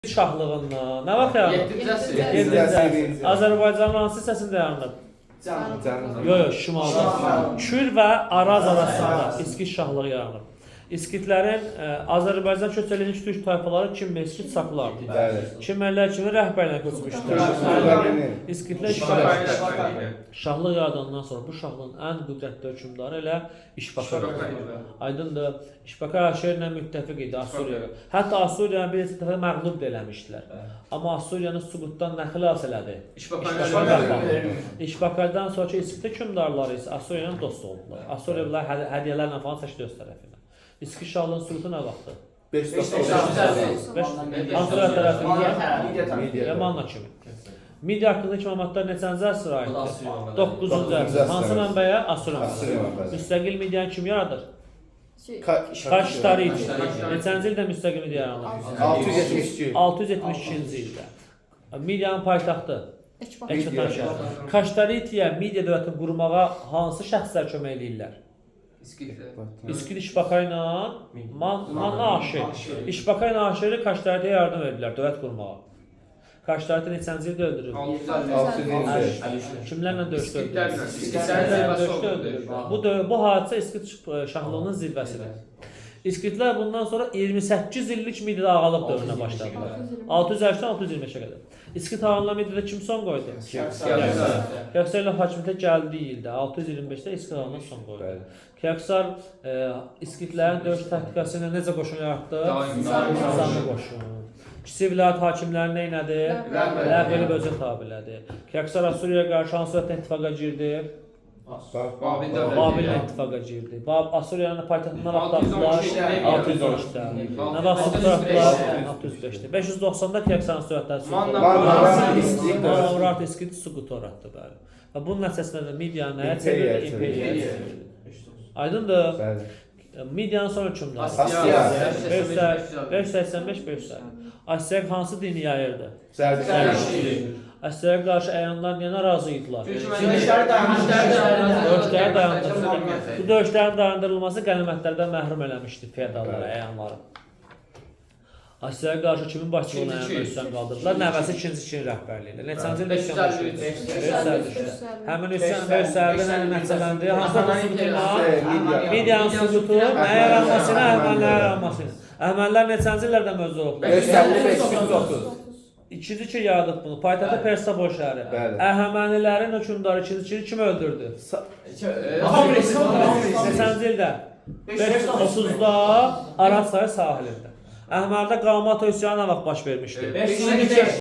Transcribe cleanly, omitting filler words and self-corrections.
Şahlığından. Nə vaxt yaranıb? 7-ci əsr. Azərbaycanın hansı hissəsində yaranıb? Cənub. Yox, şimalda. Kür və Araz arasında İskit şahlığı yaranıb. İskitlərin Azərbaycan köç edilmiş türk tayfaları Kim və İskit saklardı. Kimərlər kimi rəhbərlə köçmüşdür. İskitlər şahlıq yaradandan sonra bu şahlığın ən qüdrətli hökmdarı elə İşbakar idi. Aydındır. İşbakar Aşerlə müttəfiq idi Assuriya. Hətta Assuriyanı bir dəfə məğlub da eləmişdilər. Amma Assuriyanı süqutdan nə xilas elədi? İşbakardan sonraki İskit hökmdarları isə Assuriya ilə dost oldular. Assuriya bunlar hədiyyələrlə falan çəkdi öz tərəfinə. İskit şahlığının süqutu nə vaxtı? 5-9. Assuriya tərəfindən Yamanla kimi. Midiya haqqındakı məlumatlar neçənci əsr aiddir? 9-cu əsr. Hansı mənbəyə? Assuriya. Müstəqil Midiyanı kim yaradır? Kaştarit. Neçənci ildə müstəqil Midiya yaranır? 672-ci ildə. Midiyanın paytaxtı? Ekbatan şəhəri. Kaştaritiyə Midiya dövlətini qurmağa hansı şəxslər kömək eləyirlər? İskit İşbakar ilə Manna Aşer. İşbakar ilə Aşeri Kaştaritiyə yardım ediblər dövlət qurmağa. Kaştariti neçənci ildə öldürülür? 655. Kimlərlə döyüşdə öldürülür? Bu hadisə İskit şahlığının zirvəsidir. İskitlər bundan sonra 28 illik Midiyada ağalıq dövrünə başladılar. 653-dən 625-ə qədər. İskit ağalıqla Midiyada kim son qoydu? Kəksər ilə hakimiyyətə gəldiyi ildə 625-də İskit ağalığına son qoydu. Kəksər İskitlərin döyüş taktikası ilə necə qoşun yaratdı? Nizami qoşun. Kiçik vilayət hakimləri nə elədi? Ləğv elib özünə tabilədi. Kəksər Assuriyaya qarşı hansı vətən ittifaqa girdi? Babillə ittifaqa girdi. Assuriyanın paytaxtına vaxt atdılar 613-də. Nə vaxt atdılar 605-də. 590-da Kəksərin sürətləri süqutu. Manavrat İskit süqutu uğratdı. Və bunun nəticəsində də Midiyanı nəyə çevirdi? İmperiya çevirdi. Aydındır? Midiyanın sonra hükümdarı. Asiya. 585-500. Asiya hansı dini yayırdı? Zərdüştü. Asiyaya qarşı əyanlar niyə narazı idilər? Döyüşlər dayandırıldı. Bu döyüşlərin dayandırılması qənimətlərdən məhrum eləmişdi feodalları, əyanları. Asiyaya qarşı kimin başçılığına əyanlar üsyan qaldırdılar? Nəvəsi 2-ci Çin rəhbərliyi. Neçənci ildə üsyan başladı? Həmin üsyan Sərdən nəticələndi. Hansı süqutundan? Midiyanın süqutu nəyə yaranmasına, Əhəmənlərə yaranmasına. Əhəmənlər neçənci illərdə mövzu olub? 555-509. İkinci Çin yaradıb bunu. Paytaxtı Persapol şəhəri. Əhəmənilərin hökmdarı İkinci Çini kim öldürdü? Neçənci ildə? 530-da Araz çayı sahilində. Əhəmənidə Qalmat üsyanı nə vaxt baş vermişdi?